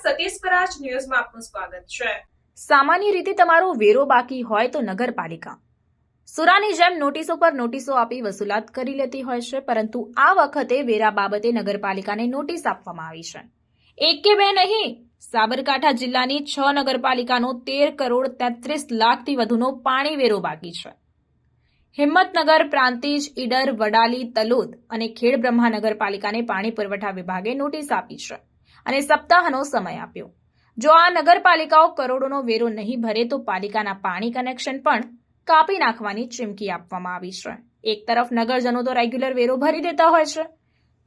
સતીશ પરાજ ન્યૂઝમાં આપનું સ્વાગત છે। સામાન્ય રીતે તમારો વેરો બાકી હોય તો નગરપાલિકા સુરાની જેમ નોટિસો પર નોટિસો આપી વસૂલાત કરી લેતી હોય છે, પરંતુ આ વખતે વેરા બાબતે નગરપાલિકાને નોટિસ આપવામાં આવી છે। એક કે બે નહીં, સાબરકાંઠા જિલ્લાની 6 નગરપાલિકાનો 13 કરોડ 33 લાખથી વધુનો પાણી વેરો બાકી છે। હિંમતનગર, પ્રાંતિજ, ઈડર, વડાલી, તલોદ અને ખેડબ્રહ્મા નગરપાલિકાને પાણી પુરવઠા વિભાગે નોટિસ આપી છે અને સપ્તાહનો સમય આપ્યો। જો આ નગરપાલિકાઓ કરોડોનો વેરો નહીં ભરે તો પાલિકાના પાણી કનેક્શન પણ કાપી નાખવાની ચીમકી આપવામાં આવી છે। એક તરફ નગરજનો તો રેગ્યુલર વેરો ભરી દેતા હોય છે,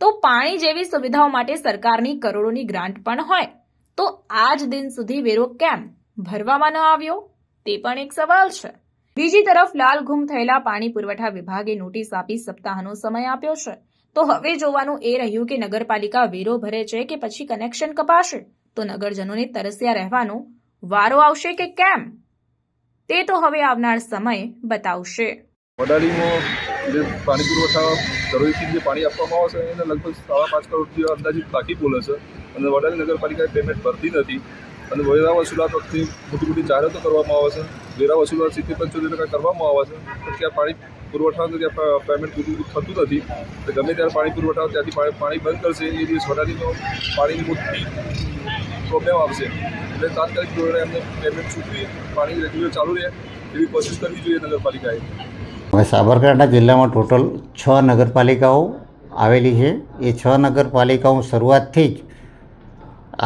તો પાણી જેવી સુવિધાઓ માટે સરકારની કરોડોની ગ્રાન્ટ પણ હોય, તો આજ દિન સુધી વેરો કેમ ભરવામાં ન આવ્યો તે પણ એક સવાલ છે। બીજી તરફ લાલઘુમ થયેલા પાણી પુરવઠા વિભાગે નોટિસ આપી સપ્તાહનો સમય આપ્યો છે, તો હવે જોવાનું એ રહ્યું કે નગરપાલિકા વેરો ભરે છે કે પછી કનેક્શન કપાશે તો નગરજનોને તરસ્યા રહેવાનો વારો આવશે કે કેમ, તે તો હવે આવનાર સમય બતાવશે। વડાલીમાં જે પાણી પુરવઠા ધરોઈથી જે પાણી આપવામાં આવે છે એને લગભગ 5.5 કરોડ જેવા અંદાજિત બાકી બોલે છે અને વડાલી નગરપાલિકાએ પેમેન્ટ ભરતી નથી અને વેરા વસૂલાત વખતે મોટી જાહેરાતો કરવામાં આવે છે। વેરા વસૂલાત 70-75% કરવામાં આવે છે, પણ ત્યાં પાણી પુરવઠાનું ત્યાં પેમેન્ટ પૂરું થતું નથી। તો ગમે ત્યારે પાણી પુરવઠા ત્યાંથી પાણી બંધ કરશે એ દિવસ વડાલીનો પાણીની મોટી પ્રોબ્લેમ આવશે, એટલે તાત્કાલિક ધોરણે એમને પેમેન્ટ ચૂકવી પાણી રેગ્યુલર ચાલુ રહે એવી કોશિશ કરવી જોઈએ નગરપાલિકાએ। હવે સાબરકાંઠા જિલ્લામાં ટોટલ 6 નગરપાલિકાઓ આવેલી છે। એ 6 નગરપાલિકાઓ શરૂઆતથી જ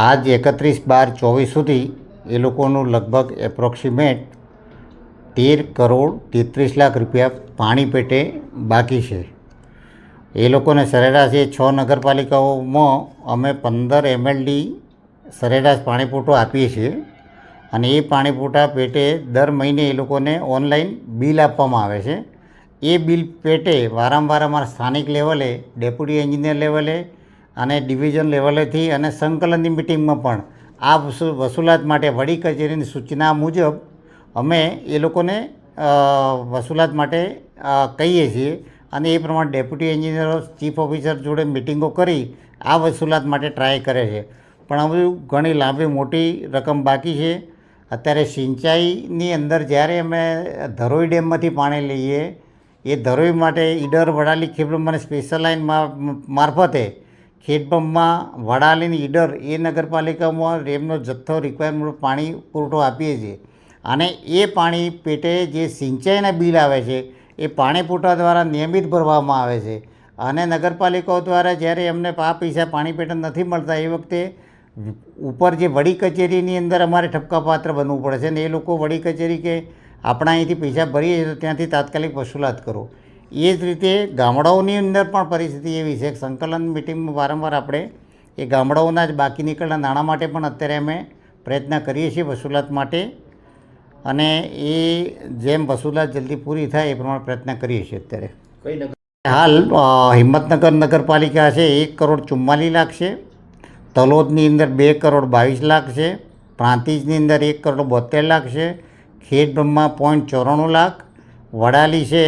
આજ 31/12/24 સુધી એ લોકોનું લગભગ એપ્રોક્સિમેટ 13 કરોડ 33 લાખ રૂપિયા પાણી પેટે બાકી છે। એ લોકોને સરેરાશ એ 6 નગરપાલિકાઓમાં અમે 15 MLD સરેરાશ પાણીપુરવઠો આપીએ છીએ અને એ પાણીપુરવઠા પેટે દર મહિને એ લોકોને ઓનલાઈન બિલ આપવામાં આવે છે। એ બિલ પેટે વારંવાર અમારા સ્થાનિક લેવલે, ડેપ્યુટી એન્જિનિયર લેવલે અને ડિવિઝન લેવલેથી અને સંકલનની મિટિંગમાં પણ આ વસૂલાત માટે વડી કચેરીની સૂચના મુજબ અમે એ લોકોને વસૂલાત માટે કહીએ છીએ અને એ પ્રમાણે ડેપ્યુટી એન્જિનિયરો, ચીફ ઓફિસર જોડે મિટિંગો કરી આ વસૂલાત માટે ટ્રાય કરે છે, પણ હવે ઘણી લાંબી મોટી રકમ બાકી છે। અત્યારે સિંચાઈની અંદર જ્યારે અમે ધરોઈ ડેમમાંથી પાણી લઈએ, એ ધરોઈ માટે ઈડર, વડાલી, ખેડબ્રહ્માની સ્પેશિયલ લાઇન મારફતે ખેડબ્રહ્મા, વડાલીની ઈડર એ નગરપાલિકામાં ડેમનો જથ્થો રિક્વાયરમેન્ટ પાણી પુરવઠો આપીએ છીએ અને એ પાણી પેટે જે સિંચાઈના બિલ આવે છે એ પાણી પુરવઠા દ્વારા નિયમિત ભરવામાં આવે છે અને નગરપાલિકાઓ દ્વારા જ્યારે એમને આ પૈસા પાણી પેટે નથી મળતા એ વખતે ઉપર જે વડી કચેરીની અંદર અમારે ઠપકાપાત્ર બનવું પડે છે ને એ લોકો વડી કચેરી કે આપણા અહીંથી પૈસા ભરીએ છીએ તો ત્યાંથી તાત્કાલિક વસૂલાત કરો। એ જ રીતે ગામડાઓની અંદર પણ પરિસ્થિતિ એવી છે, સંકલન મિટિંગમાં વારંવાર આપણે એ ગામડાઓના જ બાકી નીકળેલા નાણાં માટે પણ અત્યારે અમે પ્રયત્ન કરીએ છીએ વસૂલાત માટે અને એ જેમ વસૂલાત જલ્દી પૂરી થાય એ પ્રમાણે પ્રયત્ન કરીએ છીએ। અત્યારે હાલ હિંમતનગર નગરપાલિકા છે 1 કરોડ 44 લાખ છે, તલોદની અંદર 2 કરોડ 22 લાખ છે, પ્રાંતિજની અંદર 1 કરોડ 72 લાખ છે, ખેડબ્રહ્મા 0.94 લાખ, વડાલી છે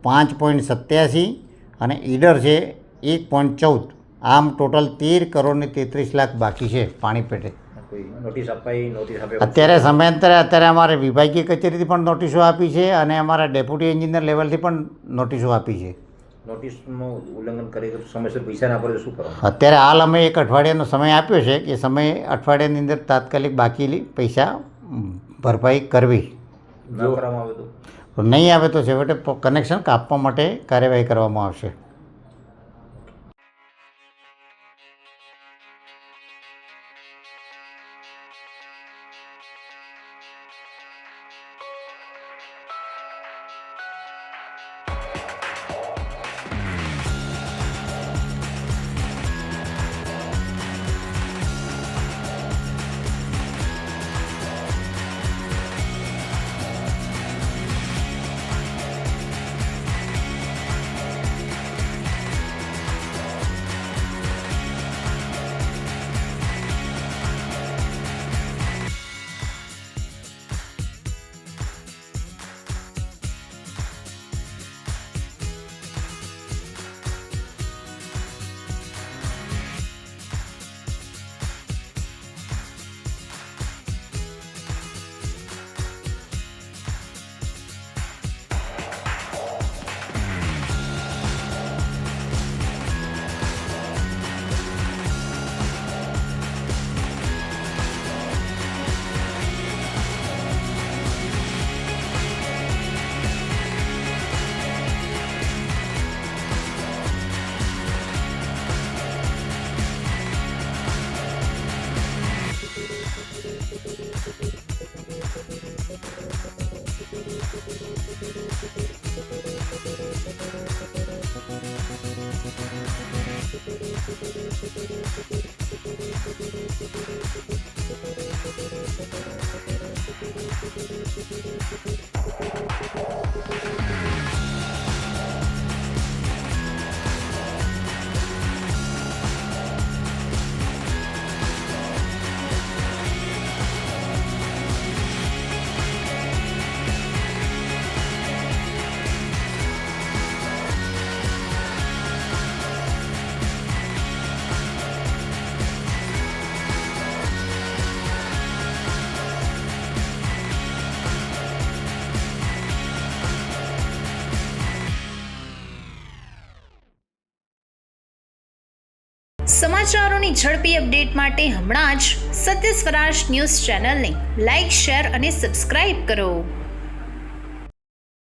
5.87 અને ઈડર છે 1.14। આમ ટોટલ 13 કરોડ 33 લાખ બાકી છે પાણી પેટે। અત્યારે સમયાંતરે અત્યારે અમારે વિભાગીય કચેરીથી પણ નોટિસો આપી છે અને અમારા ડેપ્યુટી એન્જિનિયર લેવલથી પણ નોટિસો આપી છે। નોટિસનું ઉલ્લંઘન કરે તો સમયસર પૈસા ના ભરે શું કરવાનું? અત્યારે હાલ અમે 1 અઠવાડિયાનો સમય આપ્યો છે કે સમય અઠવાડિયાની અંદર તાત્કાલિક બાકી પૈસા ભરપાઈ કરવી। ન કરવામાં આવે તો નહીં આવે તો છેવટે કનેક્શન કાપવા માટે કાર્યવાહી કરવામાં આવશે। સમાચારોની ઝડપી અપડેટ માટે હમણાં જ સત્ય સ્વરાજ ન્યૂઝ ચેનલને લાઇક, શેર અને સબસ્ક્રાઇબ કરો.